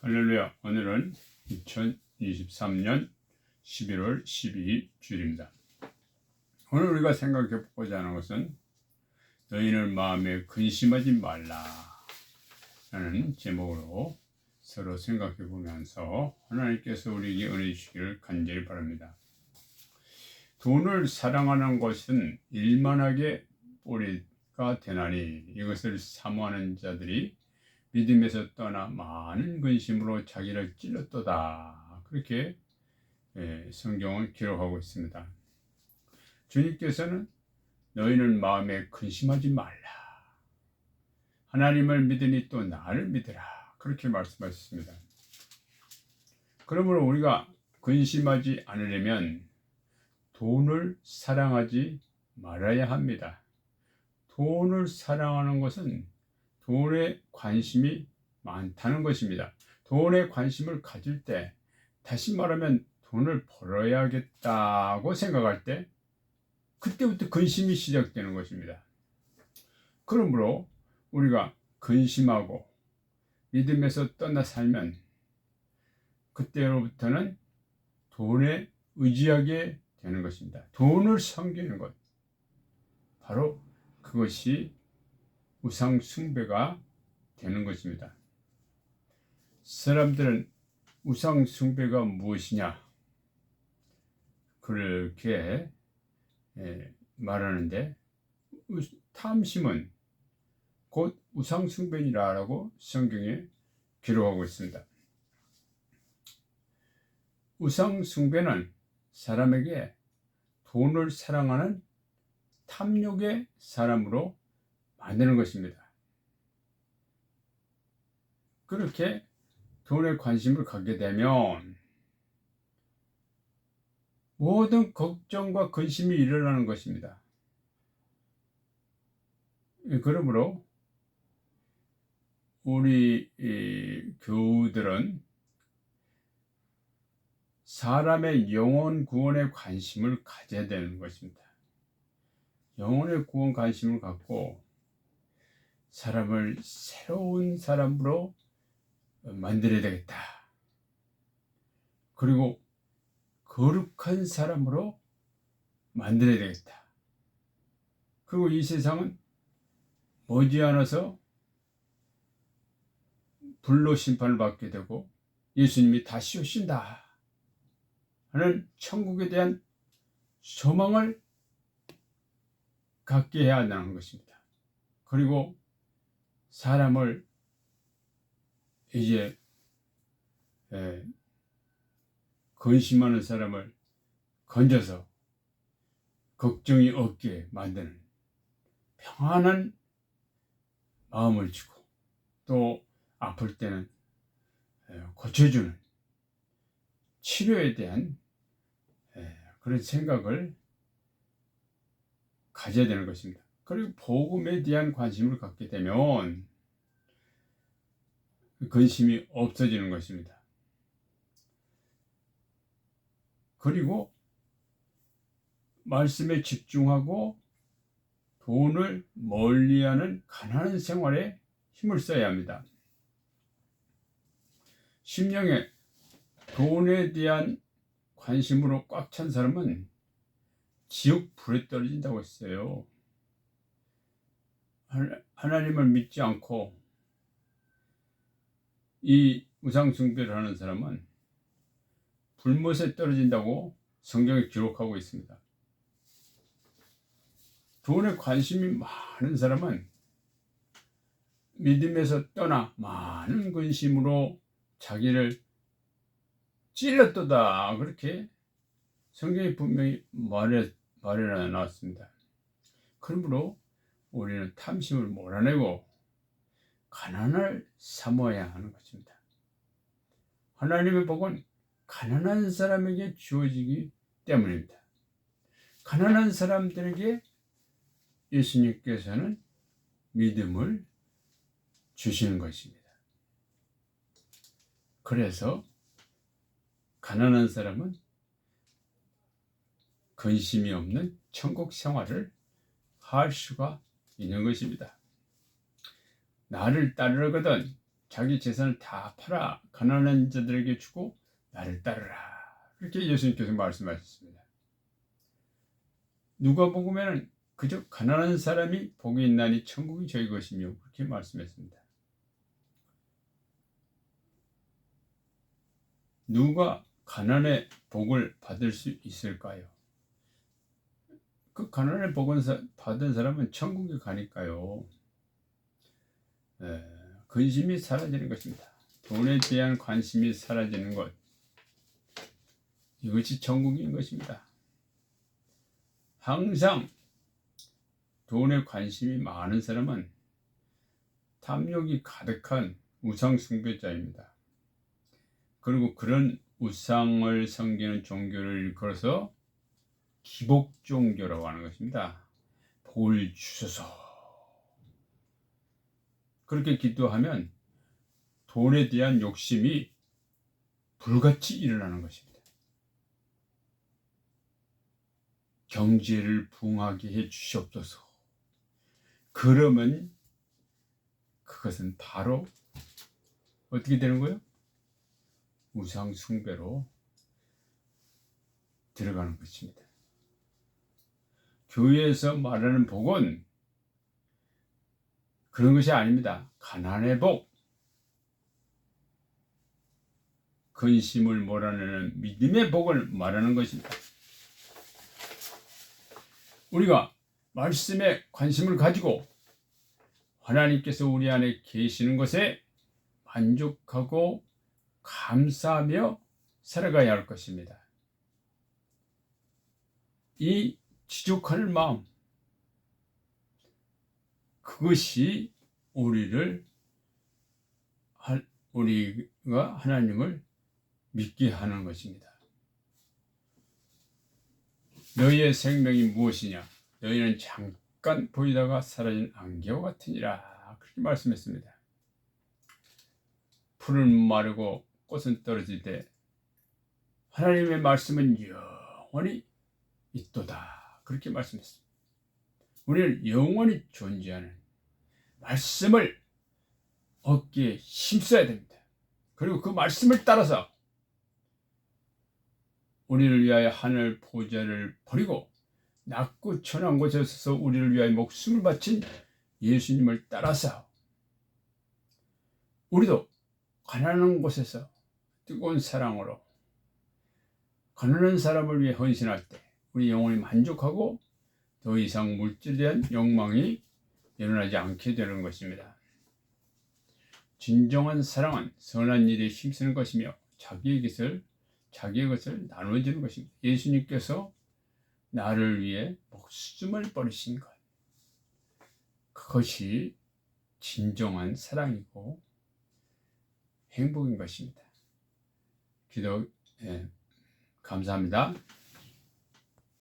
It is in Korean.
할렐루야. 오늘은 2023년 11월 12일 주일입니다. 오늘 우리가 생각해 보고자 하는 것은 너희는 마음에 근심하지 말라 라는 제목으로 서로 생각해 보면서 하나님께서 우리에게 은혜 주시기를 간절히 바랍니다. 돈을 사랑하는 것은 일만하게 뿌리가 되나니 이것을 사모하는 자들이 믿음에서 떠나 많은 근심으로 자기를 찔렀도다. 그렇게 성경은 기록하고 있습니다. 주님께서는 너희는 마음에 근심하지 말라. 하나님을 믿으니 또 나를 믿으라. 그렇게 말씀하셨습니다. 그러므로 우리가 근심하지 않으려면 돈을 사랑하지 말아야 합니다. 돈을 사랑하는 것은 돈에 관심이 많다는 것입니다. 돈에 관심을 가질 때, 다시 말하면 돈을 벌어야겠다고 생각할 때, 그때부터 근심이 시작되는 것입니다. 그러므로 우리가 근심하고 믿음에서 떠나 살면 그때로부터는 돈에 의지하게 되는 것입니다. 돈을 섬기는 것, 바로 그것이 우상 숭배가 되는 것입니다. 사람들은 우상 숭배가 무엇이냐 그렇게 말하는데, 탐심은 곧 우상 숭배니라라고 성경에 기록하고 있습니다. 우상 숭배는 사람에게 돈을 사랑하는 탐욕의 사람으로 만드는 것입니다. 그렇게 돈에 관심을 갖게 되면 모든 걱정과 근심이 일어나는 것입니다. 그러므로 우리 교우들은 사람의 영혼 구원에 관심을 가져야 되는 것입니다. 영혼의 구원 관심을 갖고 사람을 새로운 사람으로 만들어야 되겠다. 그리고 거룩한 사람으로 만들어야 되겠다. 그리고 이 세상은 머지않아서 불로 심판을 받게 되고 예수님이 다시 오신다 하는 천국에 대한 소망을 갖게 해야 한다는 것입니다. 그리고 사람을 이제 근심하는 사람을 건져서 걱정이 없게 만드는 평안한 마음을 주고, 또 아플 때는 고쳐주는 치료에 대한 그런 생각을 가져야 되는 것입니다. 그리고 복음에 대한 관심을 갖게 되면 근심이 없어지는 것입니다. 그리고 말씀에 집중하고 돈을 멀리하는 가난한 생활에 힘을 써야 합니다. 심령에 돈에 대한 관심으로 꽉 찬 사람은 지옥 불에 떨어진다고 했어요. 하나님을 믿지 않고 이 우상 숭배를 하는 사람은 불못에 떨어진다고 성경에 기록하고 있습니다. 돈에 관심이 많은 사람은 믿음에서 떠나 많은 근심으로 자기를 찔렀도다. 그렇게 성경이 분명히 말해 놨습니다. 그러므로 우리는 탐심을 몰아내고 가난을 사모해야 하는 것입니다. 하나님의 복은 가난한 사람에게 주어지기 때문입니다. 가난한 사람들에게 예수님께서는 믿음을 주시는 것입니다. 그래서 가난한 사람은 근심이 없는 천국 생활을 할 수가 있는 것입니다. 나를 따르거든 자기 재산을 다 팔아 가난한 자들에게 주고 나를 따르라. 그렇게 예수님께서 말씀하셨습니다. 누가복음에는 그저 가난한 사람이 복이 있나니 천국이 저희 것이며 그렇게 말씀했습니다. 누가 가난의 복을 받을 수 있을까요? 그 가난의 복을 받은 사람은 천국에 가니까요. 근심이 사라지는 것입니다. 돈에 대한 관심이 사라지는 것, 이것이 천국인 것입니다. 항상 돈에 관심이 많은 사람은 탐욕이 가득한 우상 숭배자입니다. 그리고 그런 우상을 섬기는 종교를 일컬어서 기복 종교라고 하는 것입니다. 복을 주소서. 그렇게 기도하면 돈에 대한 욕심이 불같이 일어나는 것입니다. 경제를 부흥하게 해 주시옵소서. 그러면 그것은 바로 어떻게 되는 거예요? 우상 숭배로 들어가는 것입니다. 교회에서 말하는 복은 그런 것이 아닙니다. 가난의 복, 근심을 몰아내는 믿음의 복을 말하는 것입니다. 우리가 말씀에 관심을 가지고 하나님께서 우리 안에 계시는 것에 만족하고 감사하며 살아가야 할 것입니다. 이 지족하는 마음, 그것이 우리가 하나님을 믿게 하는 것입니다. 너희의 생명이 무엇이냐? 너희는 잠깐 보이다가 사라진 안개와 같으니라. 그렇게 말씀했습니다. 풀은 마르고 꽃은 떨어질 때 하나님의 말씀은 영원히 있도다. 그렇게 말씀했습니다. 우리는 영원히 존재하는 말씀을 얻기에 힘써야 됩니다. 그리고 그 말씀을 따라서 우리를 위하여 하늘 보좌를 버리고 낮고 천한 곳에 서서 우리를 위하여 목숨을 바친 예수님을 따라서 우리도 가난한 곳에서 뜨거운 사랑으로 가난한 사람을 위해 헌신할 때 우리 영혼이 만족하고 더 이상 물질에 대한 욕망이 일어나지 않게 되는 것입니다. 진정한 사랑은 선한 일에 힘쓰는 것이며 자기의 것을 나눠주는 것입니다. 예수님께서 나를 위해 목숨을 버리신 것, 그것이 진정한 사랑이고 행복인 것입니다. 감사합니다.